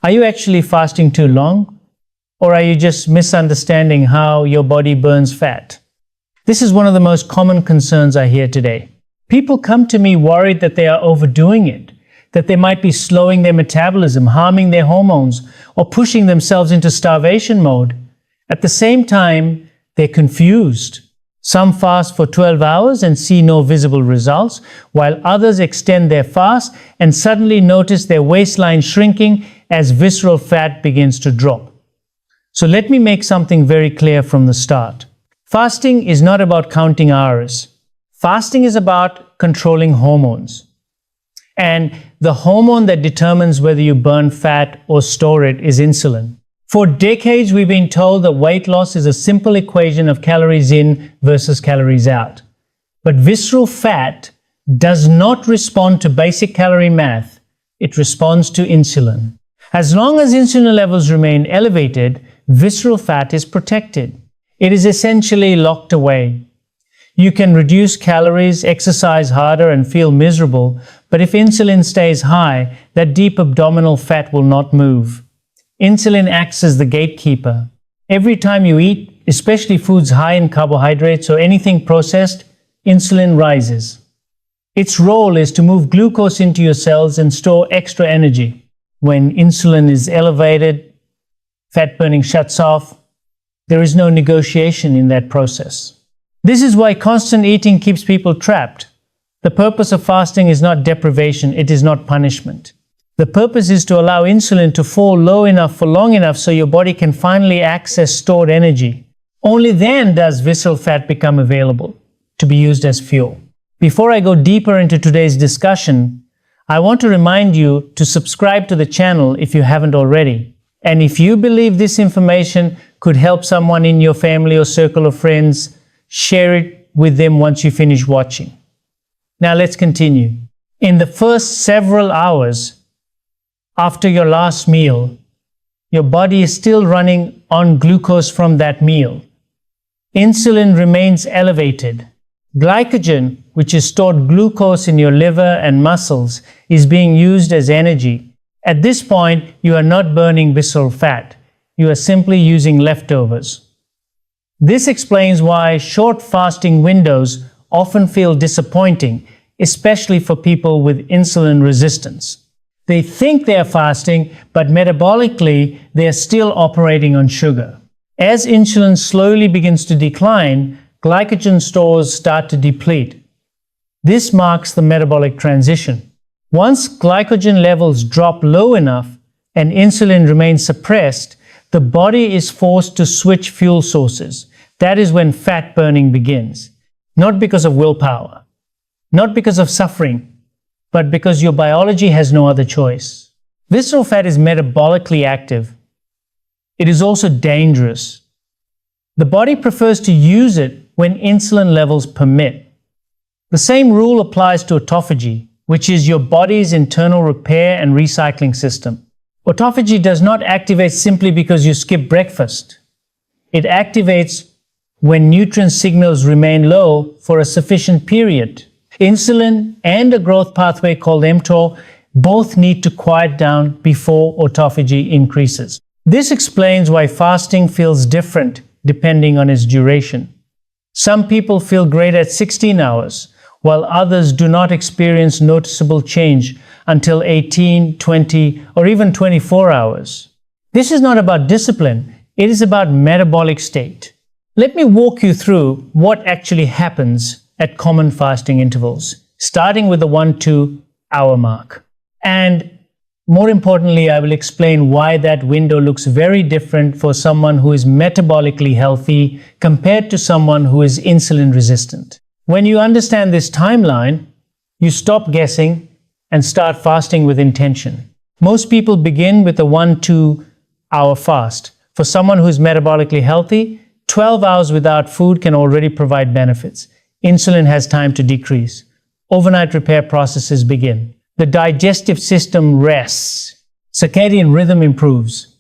Are you actually fasting too long? Or are you just misunderstanding how your body burns fat? This is one of the most common concerns I hear today. People come to me worried that they are overdoing it, that they might be slowing their metabolism, harming their hormones, or pushing themselves into starvation mode. At the same time, they're confused. Some fast for 12 hours and see no visible results, while others extend their fast and suddenly notice their waistline shrinking as visceral fat begins to drop. So let me make something very clear from the start. Fasting is not about counting hours. Fasting is about controlling hormones. And the hormone that determines whether you burn fat or store it is insulin. For decades, we've been told that weight loss is a simple equation of calories in versus calories out. But visceral fat does not respond to basic calorie math. It responds to insulin. As long as insulin levels remain elevated, visceral fat is protected. It is essentially locked away. You can reduce calories, exercise harder, and feel miserable, but if insulin stays high, that deep abdominal fat will not move. Insulin acts as the gatekeeper. Every time you eat, especially foods high in carbohydrates or anything processed, insulin rises. Its role is to move glucose into your cells and store extra energy. When insulin is elevated, fat burning shuts off. There is no negotiation in that process. This is why constant eating keeps people trapped. The purpose of fasting is not deprivation, it is not punishment. The purpose is to allow insulin to fall low enough for long enough so your body can finally access stored energy. Only then does visceral fat become available to be used as fuel. Before I go deeper into today's discussion, I want to remind you to subscribe to the channel if you haven't already. And if you believe this information could help someone in your family or circle of friends, share it with them once you finish watching. Now let's continue. In the first several hours after your last meal, your body is still running on glucose from that meal. Insulin remains elevated. Glycogen, which is stored glucose in your liver and muscles, is being used as energy. At this point, you are not burning visceral fat. You are simply using leftovers. This explains why short fasting windows often feel disappointing, especially for people with insulin resistance. They think they are fasting, but metabolically, they are still operating on sugar. As insulin slowly begins to decline, glycogen stores start to deplete. This marks the metabolic transition. Once glycogen levels drop low enough and insulin remains suppressed, the body is forced to switch fuel sources. That is when fat burning begins. Not because of willpower, not because of suffering, but because your biology has no other choice. Visceral fat is metabolically active. It is also dangerous. The body prefers to use it when insulin levels permit. The same rule applies to autophagy, which is your body's internal repair and recycling system. Autophagy does not activate simply because you skip breakfast. It activates when nutrient signals remain low for a sufficient period. Insulin and a growth pathway called mTOR both need to quiet down before autophagy increases. This explains why fasting feels different depending on its duration. Some people feel great at 16 hours, while others do not experience noticeable change until 18, 20, or even 24 hours. This is not about discipline, it is about metabolic state. Let me walk you through what actually happens at common fasting intervals, starting with the 1-2 hour mark. And more importantly, I will explain why that window looks very different for someone who is metabolically healthy compared to someone who is insulin resistant. When you understand this timeline, you stop guessing and start fasting with intention. Most people begin with a 1-2 hour fast. For someone who is metabolically healthy, 12 hours without food can already provide benefits. Insulin has time to decrease. Overnight repair processes begin. The digestive system rests. Circadian rhythm improves.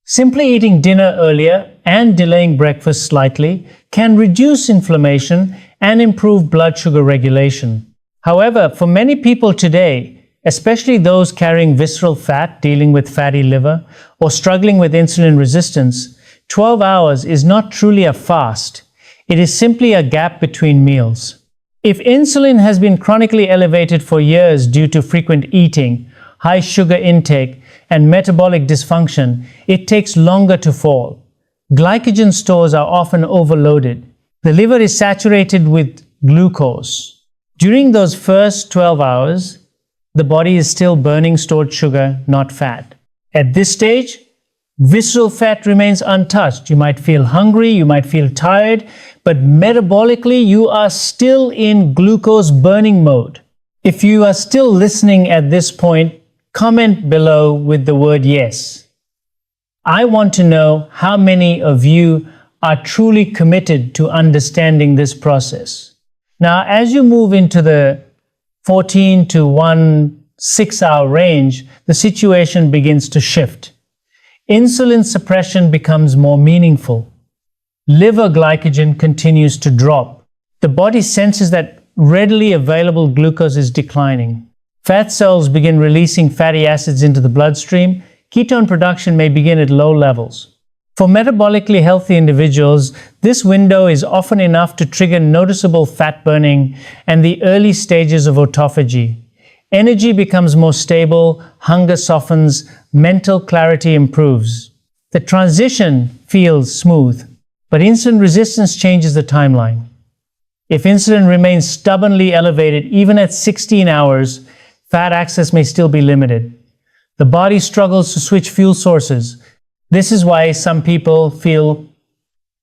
Simply eating dinner earlier and delaying breakfast slightly can reduce inflammation and improve blood sugar regulation. However, for many people today, especially those carrying visceral fat, dealing with fatty liver, or struggling with insulin resistance, 12 hours is not truly a fast. It is simply a gap between meals. If insulin has been chronically elevated for years due to frequent eating, high sugar intake, and metabolic dysfunction, it takes longer to fall. Glycogen stores are often overloaded. The liver is saturated with glucose. During those first 12 hours, the body is still burning stored sugar, not fat. At this stage, visceral fat remains untouched. You might feel hungry, you might feel tired, but metabolically you are still in glucose burning mode. If you are still listening at this point, comment below with the word yes. I want to know how many of you are truly committed to understanding this process. Now, as you move into the 14 to 6-hour range, the situation begins to shift. Insulin suppression becomes more meaningful. Liver glycogen continues to drop. The body senses that readily available glucose is declining. Fat cells begin releasing fatty acids into the bloodstream. Ketone production may begin at low levels. For metabolically healthy individuals, this window is often enough to trigger noticeable fat burning and the early stages of autophagy. Energy becomes more stable, hunger softens, mental clarity improves. The transition feels smooth, but insulin resistance changes the timeline. If insulin remains stubbornly elevated even at 16 hours, fat access may still be limited. The body struggles to switch fuel sources. This is why some people feel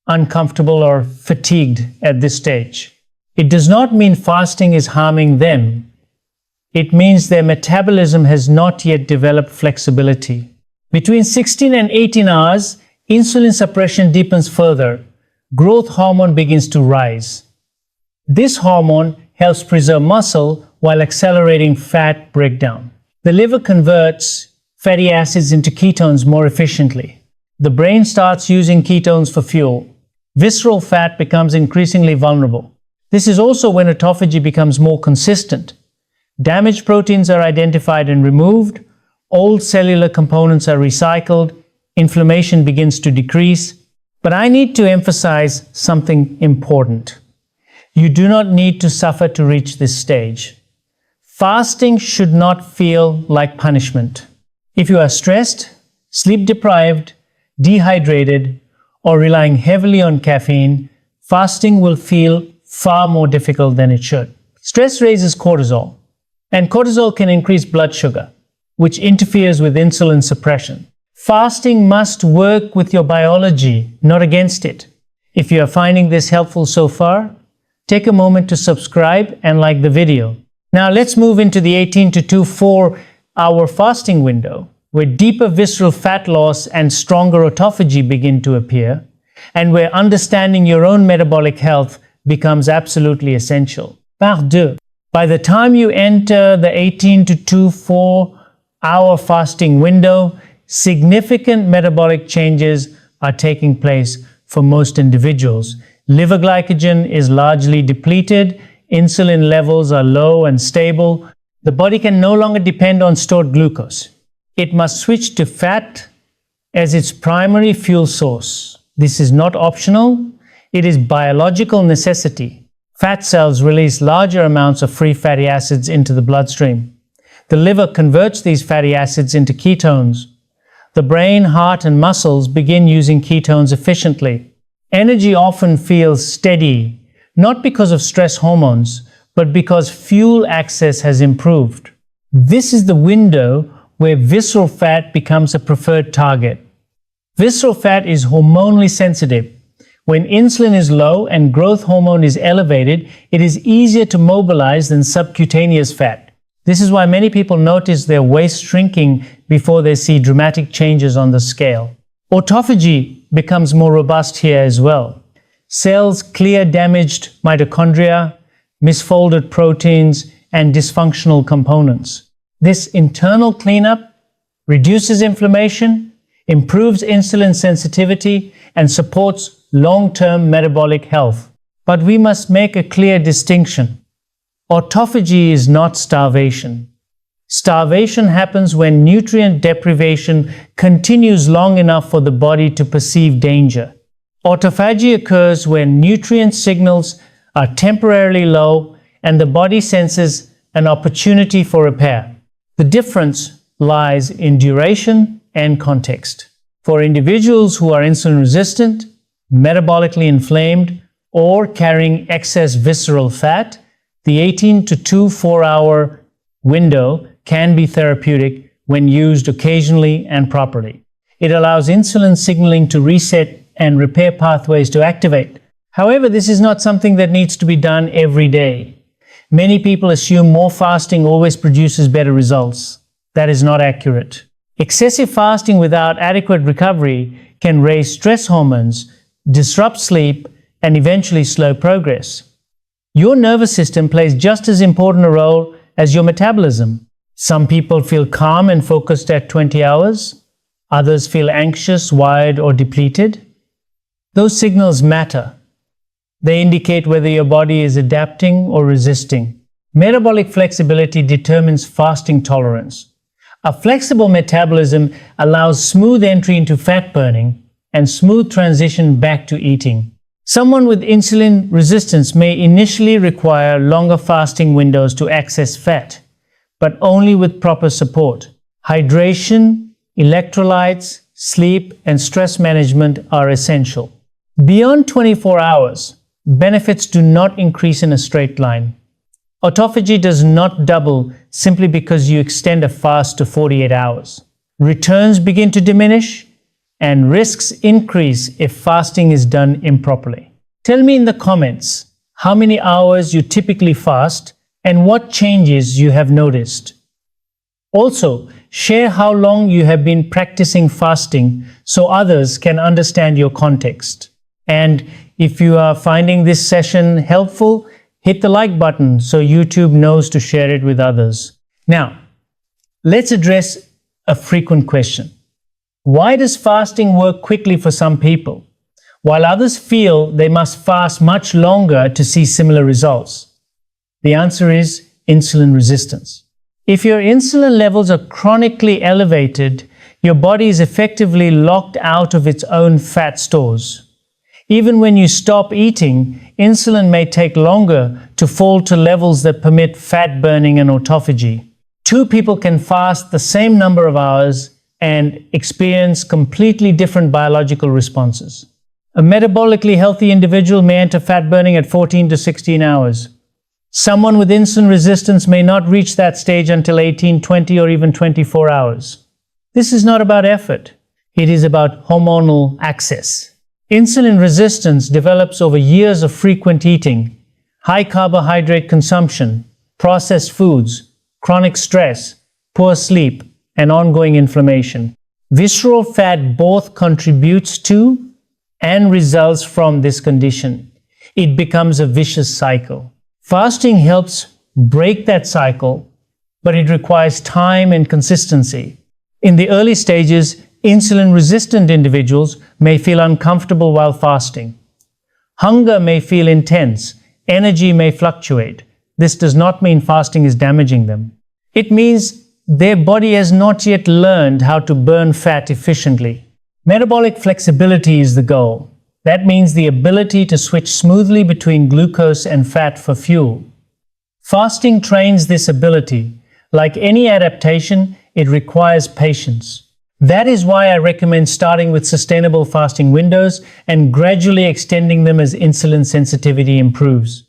uncomfortable or fatigued at this stage. It does not mean fasting is harming them. It means their metabolism has not yet developed flexibility. Between 16 and 18 hours, insulin suppression deepens further. Growth hormone begins to rise. This hormone helps preserve muscle while accelerating fat breakdown. The liver converts fatty acids into ketones more efficiently. The brain starts using ketones for fuel. Visceral fat becomes increasingly vulnerable. This is also when autophagy becomes more consistent. Damaged proteins are identified and removed. Old cellular components are recycled. Inflammation begins to decrease. But I need to emphasize something important. You do not need to suffer to reach this stage. Fasting should not feel like punishment. If you are stressed, sleep deprived, dehydrated, or relying heavily on caffeine, fasting will feel far more difficult than it should. Stress raises cortisol, and cortisol can increase blood sugar, which interferes with insulin suppression. Fasting must work with your biology, not against it. If you are finding this helpful so far, take a moment to subscribe and like the video. Now let's move into the 18 to 24-hour fasting window, where deeper visceral fat loss and stronger autophagy begin to appear, and where understanding your own metabolic health becomes absolutely essential. Part 2. By the time you enter the 18 to 24-hour fasting window, significant metabolic changes are taking place for most individuals. Liver glycogen is largely depleted, insulin levels are low and stable. The body can no longer depend on stored glucose. It must switch to fat as its primary fuel source. This is not optional, it is biological necessity. Fat cells release larger amounts of free fatty acids into the bloodstream. The liver converts these fatty acids into ketones. The brain, heart, and muscles begin using ketones efficiently. Energy often feels steady, not because of stress hormones, but because fuel access has improved. This is the window where visceral fat becomes a preferred target. Visceral fat is hormonally sensitive. When insulin is low and growth hormone is elevated, it is easier to mobilize than subcutaneous fat. This is why many people notice their waist shrinking before they see dramatic changes on the scale. Autophagy becomes more robust here as well. Cells clear damaged mitochondria, misfolded proteins, and dysfunctional components. This internal cleanup reduces inflammation, improves insulin sensitivity, and supports long-term metabolic health. But we must make a clear distinction. Autophagy is not starvation. Starvation happens when nutrient deprivation continues long enough for the body to perceive danger. Autophagy occurs when nutrient signals are temporarily low and the body senses an opportunity for repair. The difference lies in duration and context. For individuals who are insulin resistant, metabolically inflamed, or carrying excess visceral fat, the 18 to 24-hour window can be therapeutic when used occasionally and properly. It allows insulin signaling to reset and repair pathways to activate. However, this is not something that needs to be done every day. Many people assume more fasting always produces better results. That is not accurate. Excessive fasting without adequate recovery can raise stress hormones, disrupt sleep, and eventually slow progress. Your nervous system plays just as important a role as your metabolism. Some people feel calm and focused at 20 hours. Others feel anxious, wired, or depleted. Those signals matter. They indicate whether your body is adapting or resisting. Metabolic flexibility determines fasting tolerance. A flexible metabolism allows smooth entry into fat burning and smooth transition back to eating. Someone with insulin resistance may initially require longer fasting windows to access fat, but only with proper support. Hydration, electrolytes, sleep, and stress management are essential. Beyond 24 hours, benefits do not increase in a straight line. Autophagy does not double simply because you extend a fast to 48 hours. Returns begin to diminish, and risks increase if fasting is done improperly. Tell me in the comments how many hours you typically fast and what changes you have noticed. Also, share how long you have been practicing fasting so others can understand your context. And if you are finding this session helpful, hit the like button so YouTube knows to share it with others. Now, let's address a frequent question. Why does fasting work quickly for some people, while others feel they must fast much longer to see similar results? The answer is insulin resistance. If your insulin levels are chronically elevated, your body is effectively locked out of its own fat stores. Even when you stop eating, insulin may take longer to fall to levels that permit fat burning and autophagy. Two people can fast the same number of hours and experience completely different biological responses. A metabolically healthy individual may enter fat burning at 14 to 16 hours. Someone with insulin resistance may not reach that stage until 18, 20, or even 24 hours. This is not about effort. It is about hormonal access. Insulin resistance develops over years of frequent eating, high carbohydrate consumption, processed foods, chronic stress, poor sleep, and ongoing inflammation. Visceral fat both contributes to and results from this condition. It becomes a vicious cycle. Fasting helps break that cycle, but it requires time and consistency. In the early stages, insulin-resistant individuals may feel uncomfortable while fasting. Hunger may feel intense. Energy may fluctuate. This does not mean fasting is damaging them. It means their body has not yet learned how to burn fat efficiently. Metabolic flexibility is the goal. That means the ability to switch smoothly between glucose and fat for fuel. Fasting trains this ability. Like any adaptation, it requires patience. That is why I recommend starting with sustainable fasting windows and gradually extending them as insulin sensitivity improves.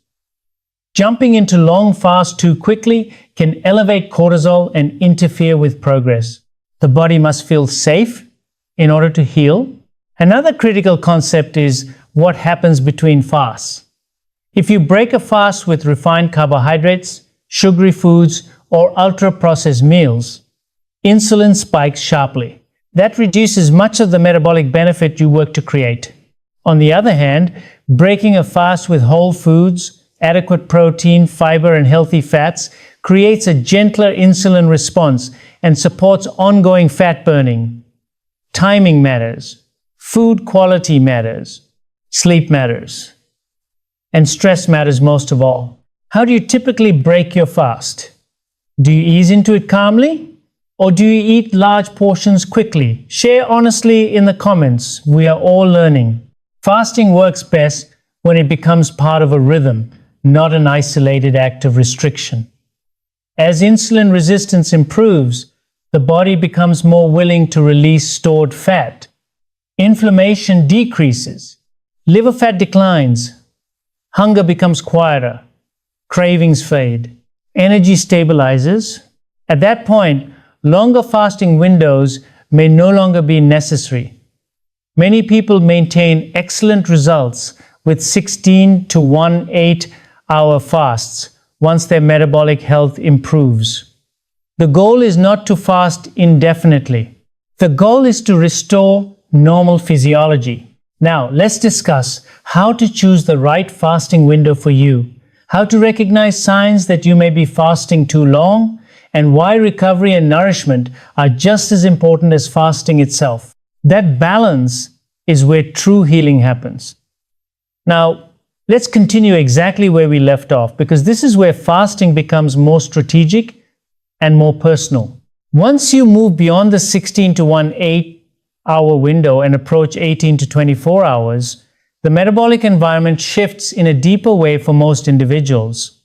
Jumping into long fasts too quickly can elevate cortisol and interfere with progress. The body must feel safe in order to heal. Another critical concept is what happens between fasts. If you break a fast with refined carbohydrates, sugary foods, or ultra-processed meals, insulin spikes sharply. That reduces much of the metabolic benefit you work to create. On the other hand, breaking a fast with whole foods, adequate protein, fiber, and healthy fats creates a gentler insulin response and supports ongoing fat burning. Timing matters. Food quality matters. Sleep matters. And stress matters most of all. How do you typically break your fast? Do you ease into it calmly? Or do you eat large portions quickly? Share honestly in the comments. We are all learning. Fasting works best when it becomes part of a rhythm, not an isolated act of restriction. As insulin resistance improves, the body becomes more willing to release stored fat. Inflammation decreases. Liver fat declines. Hunger becomes quieter. Cravings fade. Energy stabilizes. At that point, longer fasting windows may no longer be necessary. Many people maintain excellent results with 16 to 18-hour fasts once their metabolic health improves. The goal is not to fast indefinitely. The goal is to restore normal physiology. Now, let's discuss how to choose the right fasting window for you, how to recognize signs that you may be fasting too long, and why recovery and nourishment are just as important as fasting itself. That balance is where true healing happens. Now, let's continue exactly where we left off, because this is where fasting becomes more strategic and more personal. Once you move beyond the 16 to 18-hour window and approach 18 to 24 hours, the metabolic environment shifts in a deeper way for most individuals.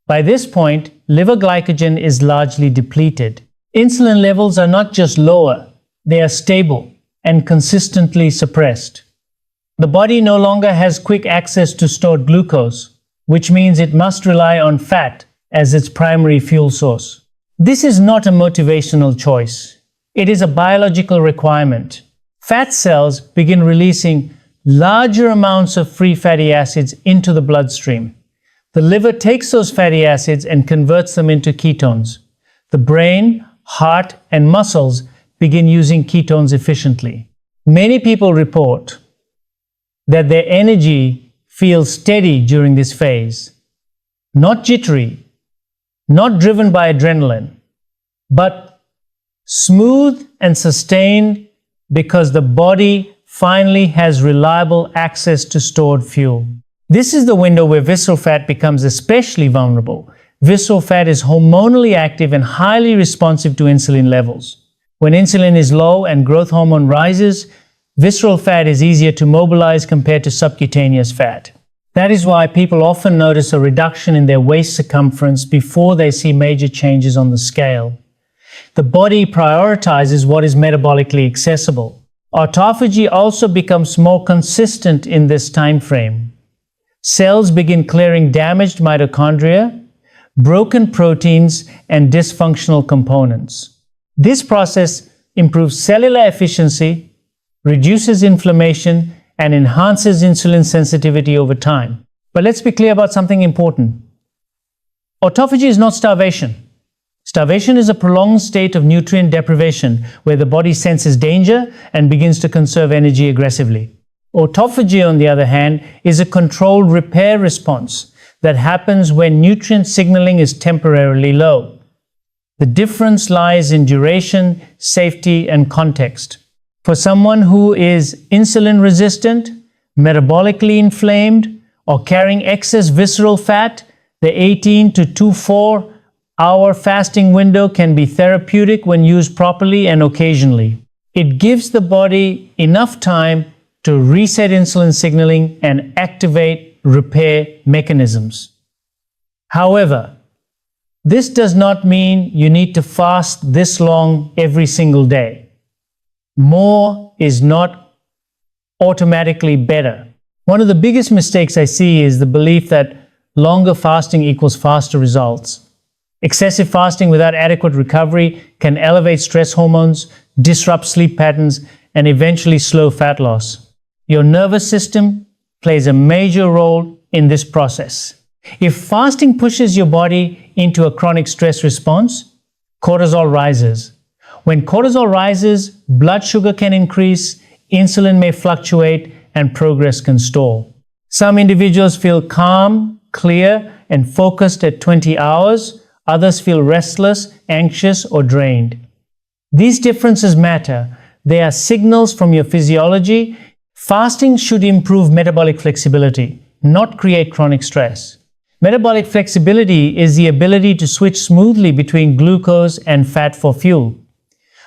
By this point, liver glycogen is largely depleted. Insulin levels are not just lower, they are stable and consistently suppressed. The body no longer has quick access to stored glucose, which means it must rely on fat as its primary fuel source. This is not a motivational choice. It is a biological requirement. Fat cells begin releasing larger amounts of free fatty acids into the bloodstream. The liver takes those fatty acids and converts them into ketones. The brain, heart, and muscles begin using ketones efficiently. Many people report that their energy feels steady during this phase, not jittery, not driven by adrenaline, but smooth and sustained because the body finally has reliable access to stored fuel. This is the window where visceral fat becomes especially vulnerable. Visceral fat is hormonally active and highly responsive to insulin levels. When insulin is low and growth hormone rises, visceral fat is easier to mobilize compared to subcutaneous fat. That is why people often notice a reduction in their waist circumference before they see major changes on the scale. The body prioritizes what is metabolically accessible. Autophagy also becomes more consistent in this time frame. Cells begin clearing damaged mitochondria, broken proteins, and dysfunctional components. This process improves cellular efficiency, reduces inflammation, and enhances insulin sensitivity over time. But let's be clear about something important. Autophagy is not starvation. Starvation is a prolonged state of nutrient deprivation where the body senses danger and begins to conserve energy aggressively. Autophagy, on the other hand, is a controlled repair response that happens when nutrient signaling is temporarily low. The difference lies in duration, safety, and context. For someone who is insulin resistant, metabolically inflamed, or carrying excess visceral fat, the 18 to 24-hour fasting window can be therapeutic when used properly and occasionally. It gives the body enough time to reset insulin signaling and activate repair mechanisms. However, this does not mean you need to fast this long every single day. More is not automatically better. One of the biggest mistakes I see is the belief that longer fasting equals faster results. Excessive fasting without adequate recovery can elevate stress hormones, disrupt sleep patterns, and eventually slow fat loss. Your nervous system plays a major role in this process. If fasting pushes your body into a chronic stress response, cortisol rises. When cortisol rises, blood sugar can increase, insulin may fluctuate, and progress can stall. Some individuals feel calm, clear, and focused at 20 hours. Others feel restless, anxious, or drained. These differences matter. They are signals from your physiology. Fasting should improve metabolic flexibility, not create chronic stress. Metabolic flexibility is the ability to switch smoothly between glucose and fat for fuel.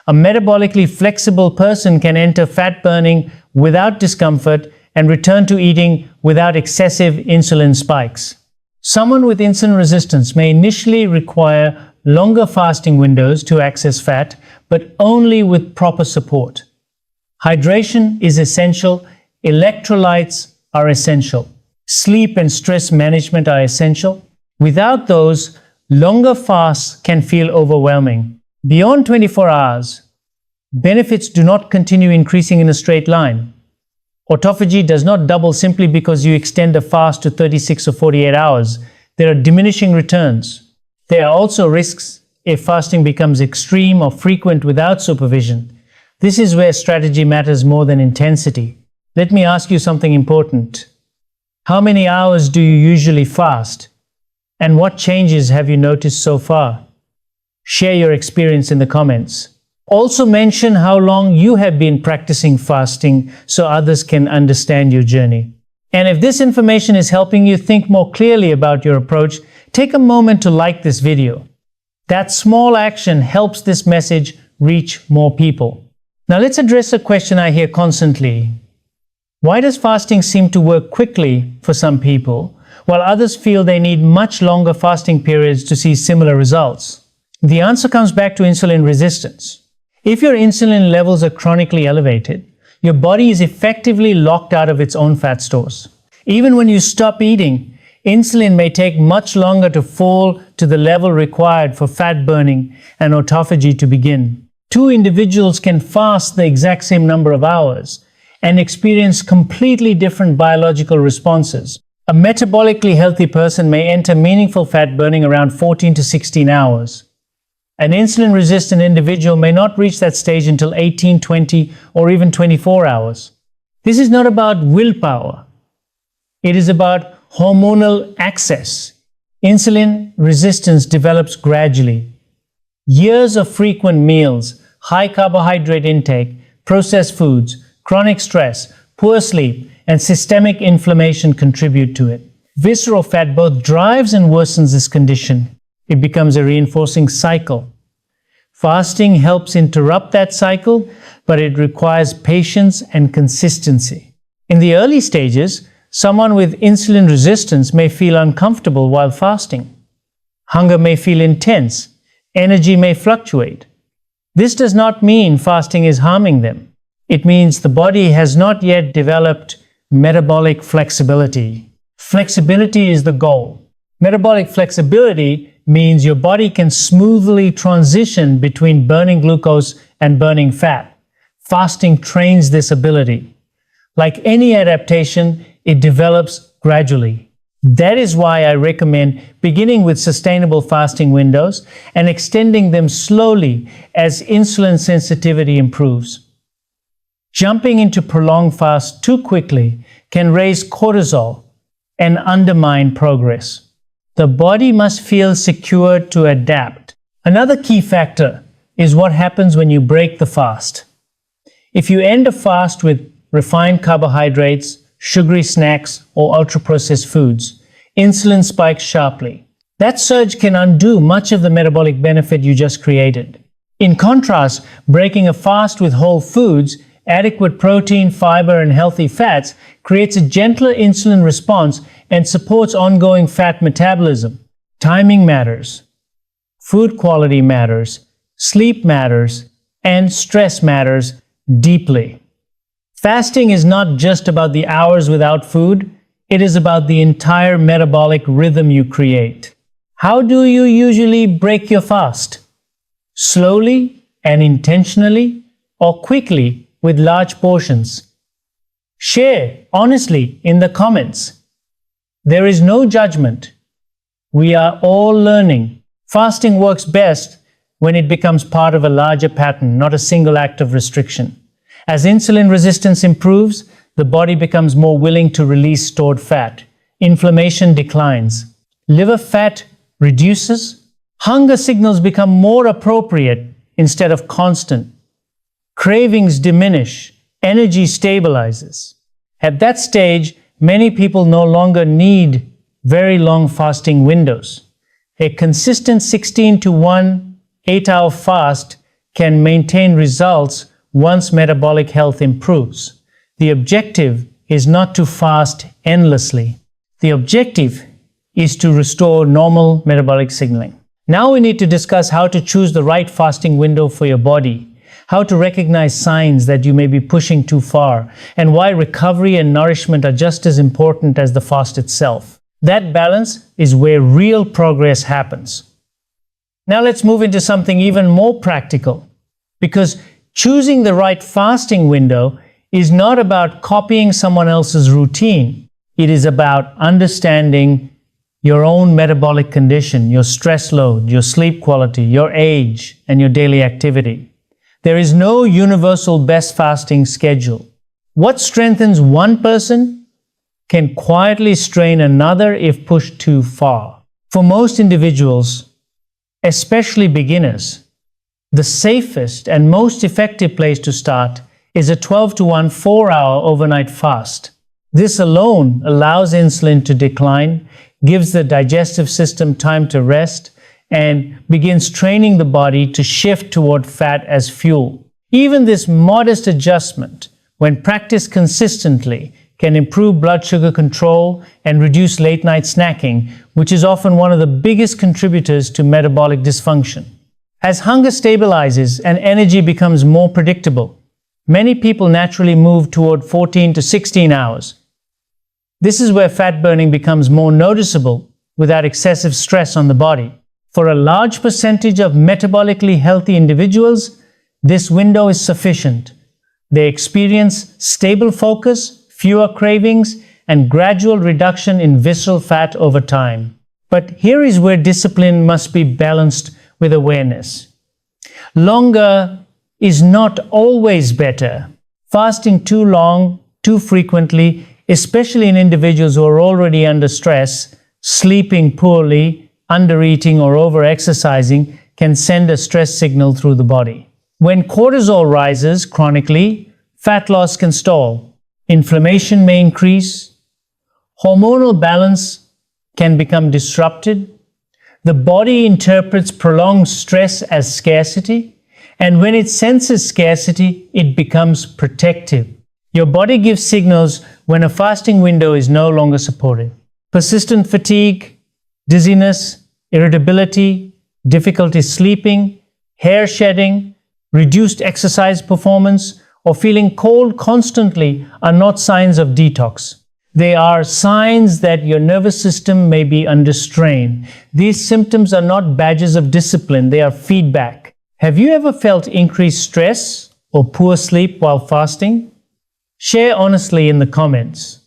A metabolically flexible person can enter fat burning without discomfort and return to eating without excessive insulin spikes. Someone with insulin resistance may initially require longer fasting windows to access fat, but only with proper support. Hydration is essential, electrolytes are essential, sleep and stress management are essential. Without those, longer fasts can feel overwhelming. Beyond 24 hours, benefits do not continue increasing in a straight line. Autophagy does not double simply because you extend a fast to 36 or 48 hours. There are diminishing returns. There are also risks if fasting becomes extreme or frequent without supervision. This is where strategy matters more than intensity. Let me ask you something important. How many hours do you usually fast? And what changes have you noticed so far? Share your experience in the comments. Also mention how long you have been practicing fasting so others can understand your journey. And if this information is helping you think more clearly about your approach, take a moment to like this video. That small action helps this message reach more people. Now let's address a question I hear constantly. Why does fasting seem to work quickly for some people, while others feel they need much longer fasting periods to see similar results? The answer comes back to insulin resistance. If your insulin levels are chronically elevated, your body is effectively locked out of its own fat stores. Even when you stop eating, insulin may take much longer to fall to the level required for fat burning and autophagy to begin. Two individuals can fast the exact same number of hours and experience completely different biological responses. A metabolically healthy person may enter meaningful fat burning around 14 to 16 hours. An insulin-resistant individual may not reach that stage until 18, 20, or even 24 hours. This is not about willpower. It is about hormonal access. Insulin resistance develops gradually. Years of frequent meals, high carbohydrate intake, processed foods, chronic stress, poor sleep, and systemic inflammation contribute to it. Visceral fat both drives and worsens this condition. It becomes a reinforcing cycle. Fasting helps interrupt that cycle, but it requires patience and consistency. In the early stages, someone with insulin resistance may feel uncomfortable while fasting. Hunger may feel intense. Energy may fluctuate. This does not mean fasting is harming them. It means the body has not yet developed metabolic flexibility. Flexibility is the goal. Metabolic flexibility means your body can smoothly transition between burning glucose and burning fat. Fasting trains this ability. Like any adaptation, it develops gradually. That is why I recommend beginning with sustainable fasting windows and extending them slowly as insulin sensitivity improves. Jumping into prolonged fasts too quickly can raise cortisol and undermine progress. The body must feel secure to adapt. Another key factor is what happens when you break the fast. If you end a fast with refined carbohydrates, sugary snacks, or ultra-processed foods, insulin spikes sharply. That surge can undo much of the metabolic benefit you just created. In contrast, breaking a fast with whole foods, adequate protein, fiber, and healthy fats creates a gentler insulin response and supports ongoing fat metabolism. Timing matters. Food quality matters. Sleep matters. And stress matters deeply. Fasting is not just about the hours without food. It is about the entire metabolic rhythm you create. How do you usually break your fast? Slowly and intentionally, or quickly with large portions? Share honestly in the comments. There is no judgment. We are all learning. Fasting works best when it becomes part of a larger pattern, not a single act of restriction. As insulin resistance improves, the body becomes more willing to release stored fat. Inflammation declines. Liver fat reduces. Hunger signals become more appropriate instead of constant. Cravings diminish. Energy stabilizes. At that stage, many people no longer need very long fasting windows. A consistent 16 to 1 8-hour fast can maintain results once metabolic health improves. The objective is not to fast endlessly. The objective is to restore normal metabolic signaling. Now we need to discuss how to choose the right fasting window for your body, how to recognize signs that you may be pushing too far, and why recovery and nourishment are just as important as the fast itself. That balance is where real progress happens. Now let's move into something even more practical, because choosing the right fasting window is not about copying someone else's routine. It is about understanding your own metabolic condition, your stress load, your sleep quality, your age, and your daily activity. There is no universal best fasting schedule. What strengthens one person can quietly strain another if pushed too far. For most individuals, especially beginners, the safest and most effective place to start is a 12 to 1 4-hour overnight fast. This alone allows insulin to decline, gives the digestive system time to rest, and begins training the body to shift toward fat as fuel. Even this modest adjustment, when practiced consistently, can improve blood sugar control and reduce late-night snacking, which is often one of the biggest contributors to metabolic dysfunction. As hunger stabilizes and energy becomes more predictable, many people naturally move toward 14 to 16 hours. This is where fat burning becomes more noticeable without excessive stress on the body. For a large percentage of metabolically healthy individuals, this window is sufficient. They experience stable focus, fewer cravings, and gradual reduction in visceral fat over time. But here is where discipline must be balanced with awareness. Longer is not always better. Fasting too long, too frequently, especially in individuals who are already under stress, sleeping poorly, undereating, or over-exercising, can send a stress signal through the body. When cortisol rises chronically, fat loss can stall. Inflammation may increase. Hormonal balance can become disrupted. The body interprets prolonged stress as scarcity, and when it senses scarcity, it becomes protective. Your body gives signals when a fasting window is no longer supported. Persistent fatigue, dizziness, irritability, difficulty sleeping, hair shedding, reduced exercise performance, or feeling cold constantly are not signs of detox. They are signs that your nervous system may be under strain. These symptoms are not badges of discipline, they are feedback. Have you ever felt increased stress or poor sleep while fasting? Share honestly in the comments.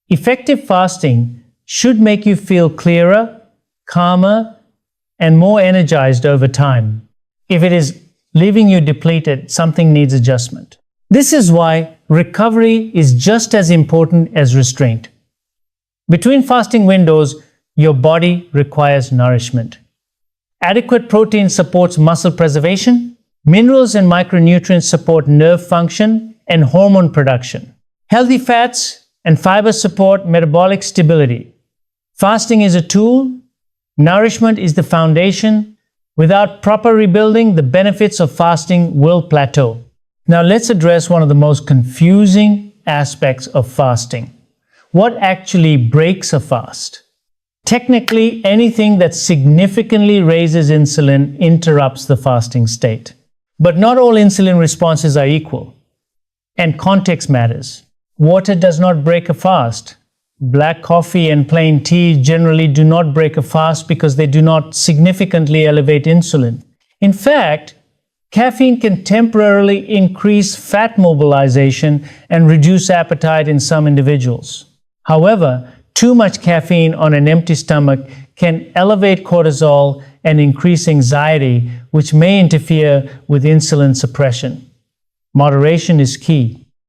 Effective fasting should make you feel clearer, calmer, and more energized over time. If it is leaving you depleted, something needs adjustment. This is why recovery is just as important as restraint. Between fasting windows, your body requires nourishment. Adequate protein supports muscle preservation. Minerals and micronutrients support nerve function and hormone production. Healthy fats and fiber support metabolic stability. Fasting is a tool. Nourishment is the foundation. Without proper rebuilding, the benefits of fasting will plateau. Now let's address one of the most confusing aspects of fasting. What actually breaks a fast? Technically, anything that significantly raises insulin interrupts the fasting state. But not all insulin responses are equal. And context matters. Water does not break a fast. Black coffee and plain tea generally do not break a fast because they do not significantly elevate insulin. In fact, caffeine can temporarily increase fat mobilization and reduce appetite in some individuals. However, too much caffeine on an empty stomach can elevate cortisol and increase anxiety, which may interfere with insulin suppression. Moderation is key.